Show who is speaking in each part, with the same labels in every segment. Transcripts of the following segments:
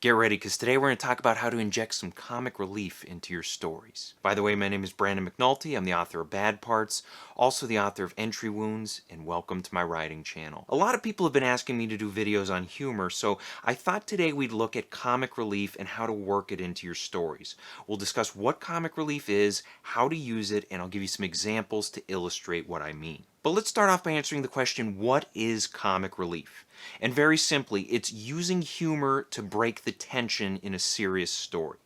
Speaker 1: Get ready, because today we're going to talk about how to inject some comic relief into your stories. By the way, my name is Brandon McNulty. I'm the author of Bad Parts, also the author of Entry Wounds, and welcome to my writing channel. A lot of people have been asking me to do videos on humor, so I thought today we'd look at comic relief and how to work it into your stories. We'll discuss what comic relief is, how to use it, and I'll give you some examples to illustrate what I mean. But let's start off by answering the question, what is comic relief? And very simply, it's using humor to break the tension in a serious story.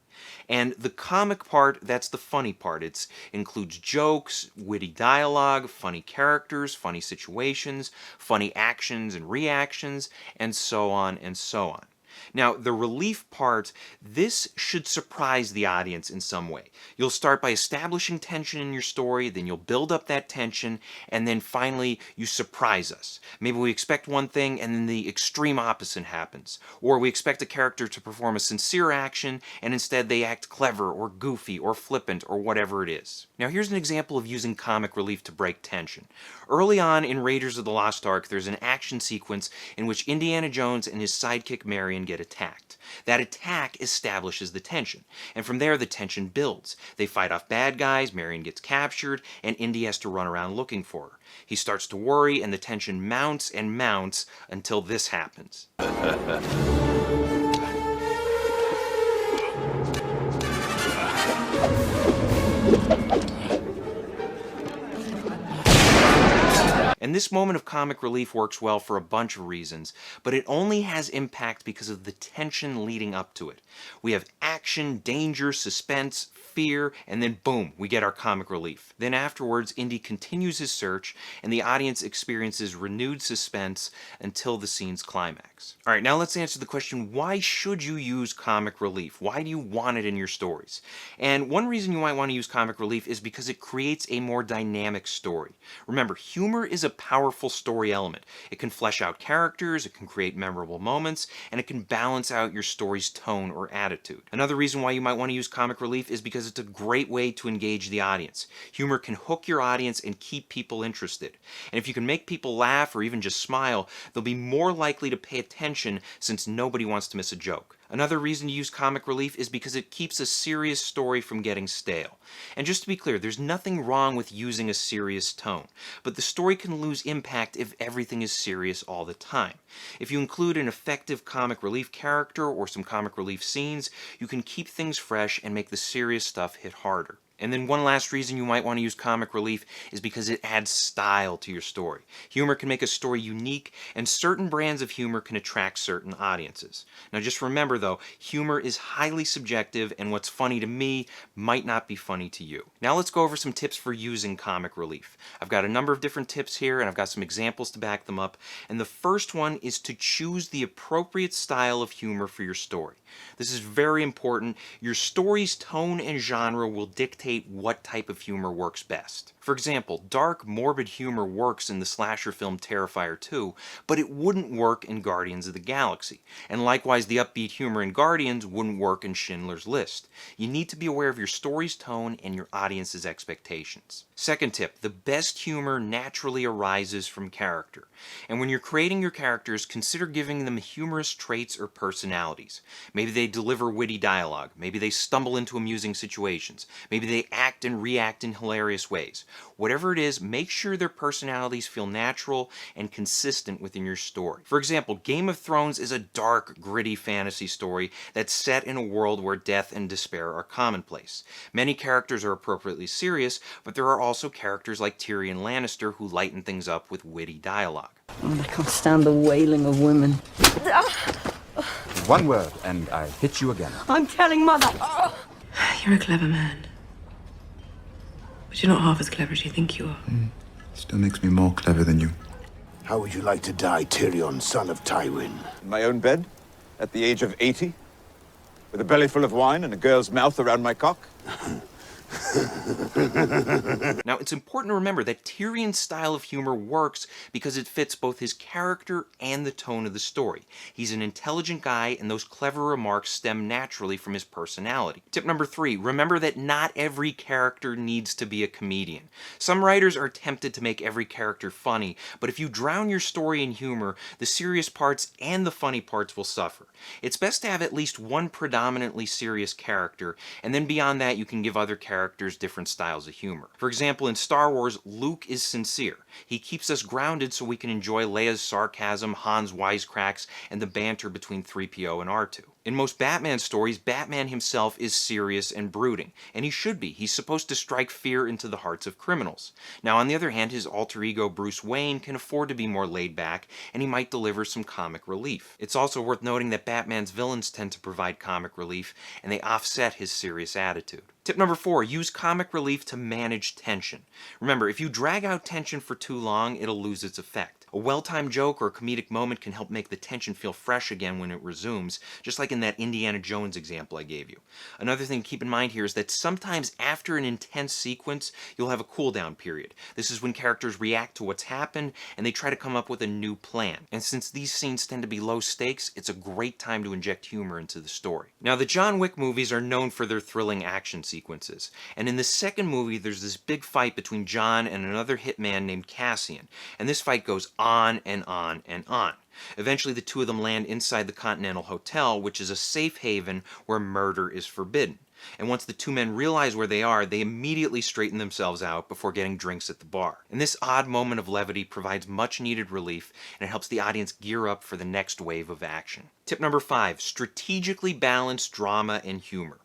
Speaker 1: And the comic part, that's the funny part. It includes jokes, witty dialogue, funny characters, funny situations, funny actions and reactions, and so on and so on. Now, the relief part, this should surprise the audience in some way. You'll start by establishing tension in your story, then you'll build up that tension, and then finally you surprise us. Maybe we expect one thing and then the extreme opposite happens. Or we expect a character to perform a sincere action and instead they act clever or goofy or flippant or whatever it is. Now, here's an example of using comic relief to break tension. Early on in Raiders of the Lost Ark, there's an action sequence in which Indiana Jones and his sidekick Marion get attacked. That attack establishes the tension, and from there the tension builds. They fight off bad guys, Marion gets captured, and Indy has to run around looking for her. He starts to worry, and the tension mounts and mounts until this happens. And this moment of comic relief works well for a bunch of reasons, but it only has impact because of the tension leading up to it. We have action, danger, suspense, fear, and then boom, we get our comic relief. Then afterwards, Indy continues his search, and the audience experiences renewed suspense until the scene's climax. Alright, now let's answer the question, why should you use comic relief? Why do you want it in your stories? And one reason you might want to use comic relief is because it creates a more dynamic story. Remember, humor is a powerful story element. It can flesh out characters, it can create memorable moments, and it can balance out your story's tone or attitude. Another reason why you might want to use comic relief is because it's a great way to engage the audience. Humor can hook your audience and keep people interested. And if you can make people laugh or even just smile, they'll be more likely to pay attention since nobody wants to miss a joke. Another reason to use comic relief is because it keeps a serious story from getting stale. And just to be clear, there's nothing wrong with using a serious tone, but the story can lose impact if everything is serious all the time. If you include an effective comic relief character or some comic relief scenes, you can keep things fresh and make the serious stuff hit harder. And then one last reason you might want to use comic relief is because it adds style to your story. Humor can make a story unique, and certain brands of humor can attract certain audiences. Now just remember though, humor is highly subjective, and what's funny to me might not be funny to you. Now let's go over some tips for using comic relief. I've got a number of different tips here, and I've got some examples to back them up. And the first one is to choose the appropriate style of humor for your story. This is very important. Your story's tone and genre will dictate what type of humor works best. For example, dark, morbid humor works in the slasher film Terrifier 2, but it wouldn't work in Guardians of the Galaxy. And likewise, the upbeat humor in Guardians wouldn't work in Schindler's List. You need to be aware of your story's tone and your audience's expectations. Second tip, the best humor naturally arises from character. And when you're creating your characters, consider giving them humorous traits or personalities. Maybe they deliver witty dialogue. Maybe they stumble into amusing situations. Maybe they act and react in hilarious ways. Whatever it is, make sure their personalities feel natural and consistent within your story. For example, Game of Thrones is a dark, gritty fantasy story that's set in a world where death and despair are commonplace. Many characters are appropriately serious, but there are also characters like Tyrion Lannister who lighten things up with witty dialogue.
Speaker 2: Oh, I can't stand the wailing of women.
Speaker 3: One word, and I hit you again.
Speaker 2: I'm telling Mother.
Speaker 4: You're a clever man. But you're not half as clever as you think you are.
Speaker 3: Still makes me more clever than you.
Speaker 5: How would you like to die, Tyrion, son of Tywin?
Speaker 6: In my own bed, at the age of 80, with a belly full of wine and a girl's mouth around my cock?
Speaker 1: Now, it's important to remember that Tyrion's style of humor works because it fits both his character and the tone of the story. He's an intelligent guy, and those clever remarks stem naturally from his personality. Tip number 3, remember that not every character needs to be a comedian. Some writers are tempted to make every character funny, but if you drown your story in humor, the serious parts and the funny parts will suffer. It's best to have at least one predominantly serious character, and then beyond that you can give other characters different styles of humor. For example, in Star Wars, Luke is sincere. He keeps us grounded so we can enjoy Leia's sarcasm, Han's wisecracks, and the banter between 3PO and R2. In most Batman stories, Batman himself is serious and brooding, and he should be. He's supposed to strike fear into the hearts of criminals. Now, on the other hand, his alter ego Bruce Wayne can afford to be more laid back, and he might deliver some comic relief. It's also worth noting that Batman's villains tend to provide comic relief, and they offset his serious attitude. Tip number 4, use comic relief to manage tension. Remember, if you drag out tension for too long, it'll lose its effect. A well-timed joke or a comedic moment can help make the tension feel fresh again when it resumes, just like in that Indiana Jones example I gave you. Another thing to keep in mind here is that sometimes after an intense sequence, you'll have a cool-down period. This is when characters react to what's happened, and they try to come up with a new plan. And since these scenes tend to be low stakes, it's a great time to inject humor into the story. Now, the John Wick movies are known for their thrilling action sequences, and in the second movie, there's this big fight between John and another hitman named Cassian, and this fight goes on and on and on. Eventually, the two of them land inside the Continental Hotel, which is a safe haven where murder is forbidden. And once the two men realize where they are, they immediately straighten themselves out before getting drinks at the bar. And this odd moment of levity provides much needed relief, and it helps the audience gear up for the next wave of action. Tip number 5, strategically balance drama and humor.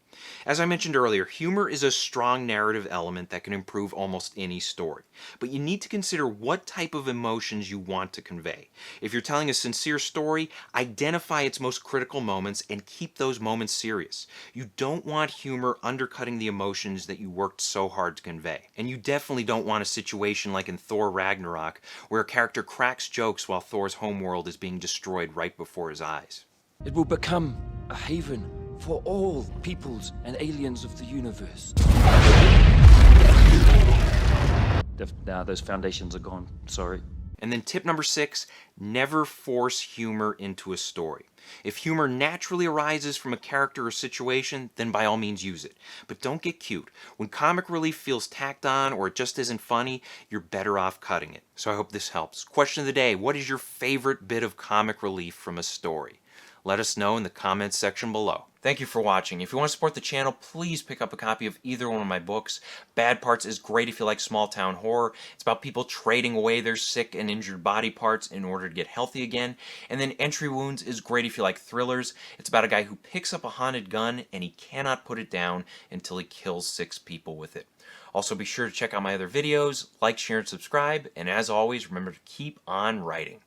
Speaker 1: As I mentioned earlier, humor is a strong narrative element that can improve almost any story. But you need to consider what type of emotions you want to convey. If you're telling a sincere story, identify its most critical moments and keep those moments serious. You don't want humor undercutting the emotions that you worked so hard to convey. And you definitely don't want a situation like in Thor Ragnarok, where a character cracks jokes while Thor's homeworld is being destroyed right before his eyes.
Speaker 7: It will become a haven for all peoples and aliens of the universe. Now those foundations are gone, sorry.
Speaker 1: And then tip number 6, never force humor into a story. If humor naturally arises from a character or situation, then by all means use it. But don't get cute. When comic relief feels tacked on or it just isn't funny, you're better off cutting it. So I hope this helps. Question of the day, what is your favorite bit of comic relief from a story? Let us know in the comments section below. Thank you for watching. If you want to support the channel, please pick up a copy of either one of my books. Bad Parts is great if you like small town horror. It's about people trading away their sick and injured body parts in order to get healthy again. And then Entry Wounds is great if you like thrillers. It's about a guy who picks up a haunted gun and he cannot put it down until he kills 6 people with it. Also, be sure to check out my other videos, like, share, and subscribe. And as always, remember to keep on writing.